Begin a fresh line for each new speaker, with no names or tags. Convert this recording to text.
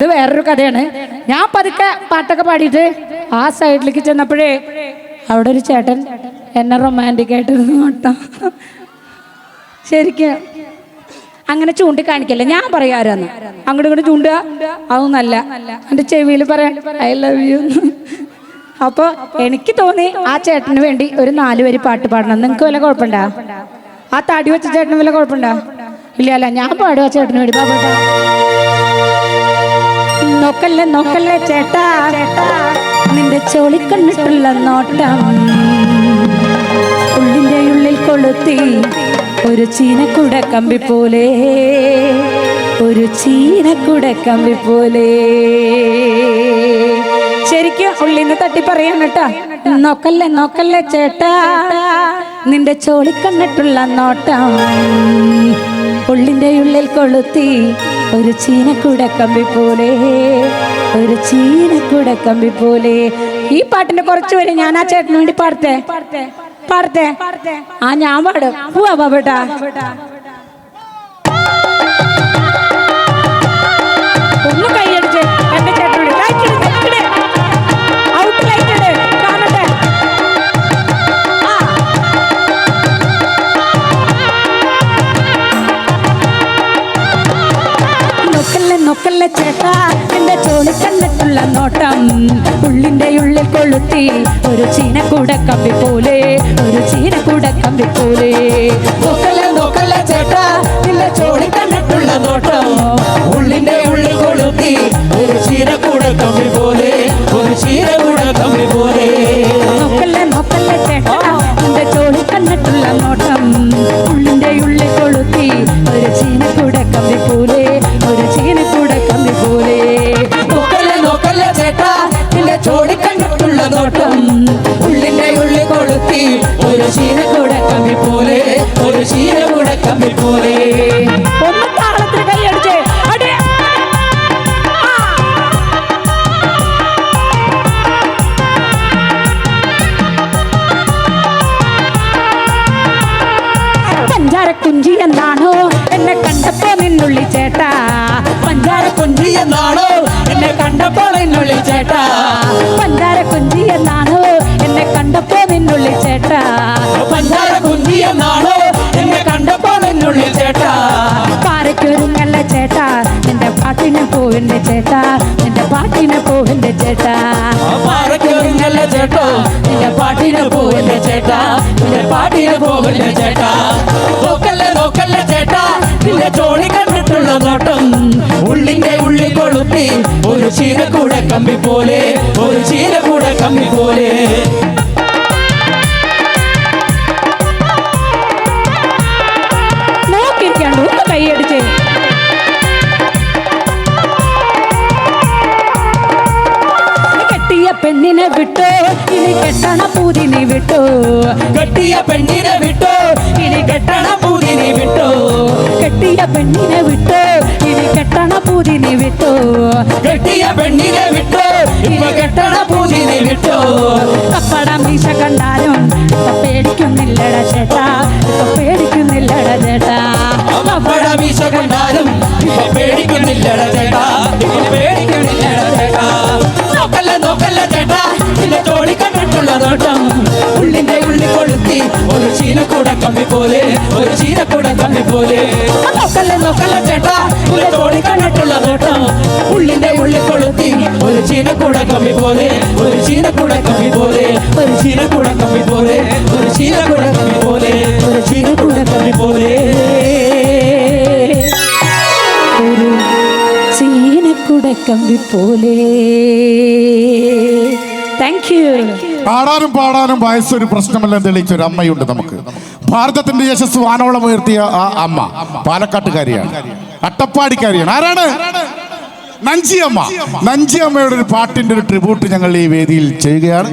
ഇത് വേറൊരു കഥയാണ്. ഞാൻ പതുക്കെ പാട്ടൊക്കെ പാടിയിട്ട് ആ സൈഡിലേക്ക് ചെന്നപ്പോഴേ അവിടെ ഒരു ചേട്ടൻ എന്നെ റൊമാൻറ്റിക് ആയിട്ട് നോട്ടം. ശരിക്കും അങ്ങനെ ചൂണ്ടിക്കാണിക്കല്ലേ, ഞാൻ പറയാറാന്ന് അങ്ങോട്ട് ഇങ്ങോട്ട് ചൂണ്ടുക അതൊന്നല്ല. എൻ്റെ ചെവിയിൽ പറയാൻ ഐ ലവ് യു. അപ്പോൾ എനിക്ക് തോന്നി ആ ചേട്ടന് വേണ്ടി ഒരു 4 വരി പാട്ട് പാടണം. നിങ്ങൾക്ക് വല്ല കുഴപ്പമുണ്ടോ? ആ തടി വെച്ച ചേട്ടന് വല്ല കുഴപ്പമുണ്ടോ? ഇല്ല അല്ല, ഞാൻ പാടുക ചേട്ടന് വേണ്ടി. പാടാ. നോക്കല്ലേ നോക്കല്ലേ ചേട്ടാ ചേട്ടാ, നിന്റെ ചോളിക്കണ്ണിട്ടുള്ള നോട്ടം ഉള്ളിൻ്റെ ഉള്ളിൽ കൊളുത്തി ഒരു ചീനക്കുട കമ്പി പോലെ, ഒരു ചീനക്കുട കമ്പി പോലെ. ശരിക്കും ഉള്ളിന്ന് തട്ടി പറയാണ് കേട്ടാ. നോക്കല്ലേ നോക്കല്ലേ ചേട്ടാ, നിന്റെ ചോളിക്കണ്ണിട്ടുള്ള നോട്ടം ഉള്ളിൻ്റെ ഉള്ളിൽ കൊളുത്തി ഒരു ചീനക്കുട കമ്പി പോലെ, ഒരു ചീനക്കുട കമ്പി പോലെ. ഈ പാട്ടിന്റെ കുറച്ച് വരെ ഞാൻ ആ ചേട്ടന് വേണ്ടി പാടത്തെ പാടത്തെ. ആ ഞാൻ പാടും. പോവാ ബാബേട്ടാ. ഒന്ന് കൈയടിച്ച് എന്റെ ചേട്ടനോട് ഔട്ട് ലൈറ്റ് കാണട്ടെ. നോക്കല്ലേ നോക്കല്ലേ ചേട്ടാ, എന്റെ ചോളി കണ്ടിട്ടുള്ള നോട്ടം ഉള്ളിന്റെ ഉള്ളിൽ കൊളുത്തി ഒരു ചീനക്കൂട കമ്പി പോലെ, ഒരു ചീനക്കൂട കമ്പി പോലെ.
നോക്കല്ലേ നോക്കല്ലേ ചേട്ടാ, നിന്റെ ചോളി കണ്ടിട്ടുള്ള നോട്ടം ഉള്ളിന്റെ ഉള്ളിൽ കൊളുത്തി ഒരു ചീനക്കൂട കമ്പി പോലെ, ഒരു ചീനക്കൂട കമ്പി പോലെ.
നോക്കല്ലേ നോക്കല്ലേ ചേട്ടാ, നിന്റെ ചോളി കണ്ടിട്ടുള്ള നോട്ടം ഉള്ളിന്റെ ഉള്ളിൽ കൊളുത്തി ഒരു ചീനക്കൂട കമ്പി പോലെ, ഒരു ചീനക്കൂട കമ്പി പോലെ.
നോക്കല്ലേ നോക്കല്ലേ ചേട്ടാ, നിന്റെ ചോളി കണ്ടിട്ടുള്ള നോട്ടം ഉള്ളിന്റെ ഉള്ളിൽ കൊളുത്തി ഒരു ചീനക്കൂട കമ്പി പോലെ, ഒരു ചീനക്കൂട കമ്പി പോലെ.
ഒന്ന് താളത്തിൽ കൈയടിച്ചേ. അടി. പഞ്ചാര കുഞ്ചി എന്നാണോ എന്നെ കണ്ടപ്പോ നിന്നുള്ളി ചേട്ടാ,
പഞ്ചാര കുഞ്ചി എന്നാണോ എന്നെ കണ്ടപ്പോൾ എന്നുള്ളിൽ ചേട്ടാ,
പഞ്ചാര കുഞ്ചി എന്നാണോ എന്നെ കണ്ടപ്പോ നിന്നുള്ളി ചേട്ടാ,
പഞ്ചാര കുഞ്ചി എന്നാണോ എന്നെ കണ്ടപ്പോൾ എന്നുള്ളിൽ ചേട്ടാ.
പാറയ്ക്കൊരുങ്ങല്ല ചേട്ടാ, നിന്റെ പാട്ടിന് പോവിന്റെ ചേട്ടാ, നിന്റെ പാട്ടിന് പോവിന്റെ ചേട്ടാ.
പാറയ്ക്കൊരുങ്ങല്ല ചേട്ടോ, നിന്റെ പാട്ടിന് പോവില്ല ചേട്ടാ, നിന്റെ പാട്ടിന് പോവില്ല ചേട്ടാ. നോക്കല്ലേ നോക്കല്ലേ ചേട്ടാ, നിന്റെ ചോളി കണ്ടിട്ടുള്ള നോട്ടം ഉള്ളിന്റെ ഉള്ളിൽ കൊളുത്തി ഒരു ചീനക്കൂട കമ്പി പോലെ, ഒരു ചീനക്കൂട കമ്പി പോലെ.
നോക്കിയിരിക്കാണ്ട് ഒന്ന് കൈയടിച്ചേ. കെട്ടിയ പെണ്ണിനെ വിട്ടോ ഇനി കെട്ടണ പൂതിനി വിട്ടോ,
കെട്ടിയ പെണ്ണിനെ വിട്ടോ ഇനി കെട്ടണ പൂതിനി വിട്ടോ,
കെട്ടിയ പെണ്ണിനെ വിട്ടോ ഇനി കെട്ടണ പൂതിനി വിട്ടോ,
കെട്ടിയ പെണ്ണിനെ വിട്ടോ ഇപ്പൊ കെട്ടണ പൂതിനി വിട്ടോ.
കപ്പട മീശ കണ്ടാലും ഇപ്പൊ പേടിക്കുന്നില്ലട ചേട്ടാ, ഇപ്പൊ പേടിക്കുന്നില്ലട ചേട്ടാ.
കപ്പട മീശ കണ്ടാലും ഇപ്പൊ പേടിക്കുന്നില്ലട ചേട്ടാ, ഇപ്പൊ പേടിക്കുന്നില്ലട ചേട്ടാ. നോക്കല്ല നോക്കല്ല ചേട്ടാ, നിന്റെ ചോളി കണ്ടിട്ടുള്ള നോട്ടം ഉള്ളിന്റെ ഉള്ളിൽ കൊളുത്തി ഒരു ചീനക്കൂട കമ്പി പോലെ, ഒരു ചീനക്കൂട കമ്പി പോലെ. നോക്കല്ല നോക്കല്ല ചേട്ടാ, നിന്റെ ചോളി കണ്ടിട്ടുള്ള നോട്ടം ഉള്ളിന്റെ ഉള്ളിൽ കൊളുത്തി ഒരു ചീനക്കൂട കമ്പി പോലെ, ഒരു ചീനക്കൂട കമ്പി പോലെ, ഒരു ചീനക്കൂട കമ്പി പോലെ, ഒരു ചീനക്കൂട കമ്പി പോലെ, ഒരു ചീനക്കൂട കമ്പി പോലെ.
ഒരു ചീനക്കുട കമ്പി പോലെ. Thank you.
പാടാനും പാടാനും വയസ്സൊരു പ്രശ്നമല്ലെന്ന് തെളിയിച്ച ഒരു അമ്മയുണ്ട് നമുക്ക്. ഭാരതത്തിന്റെ യശസ് വാനോളം ഉയർത്തിയ ആ അമ്മ പാലക്കാട്ടുകാരിയാണ്, അട്ടപ്പാടിക്കാരിയാണ്. ആരാണ്? നഞ്ചിയമ്മ. നഞ്ചിയമ്മയുടെ ഒരു പാട്ടിന്റെ ഒരു ട്രിബ്യൂട്ട് ഞങ്ങൾ ഈ വേദിയിൽ ചെയ്യുകയാണ്.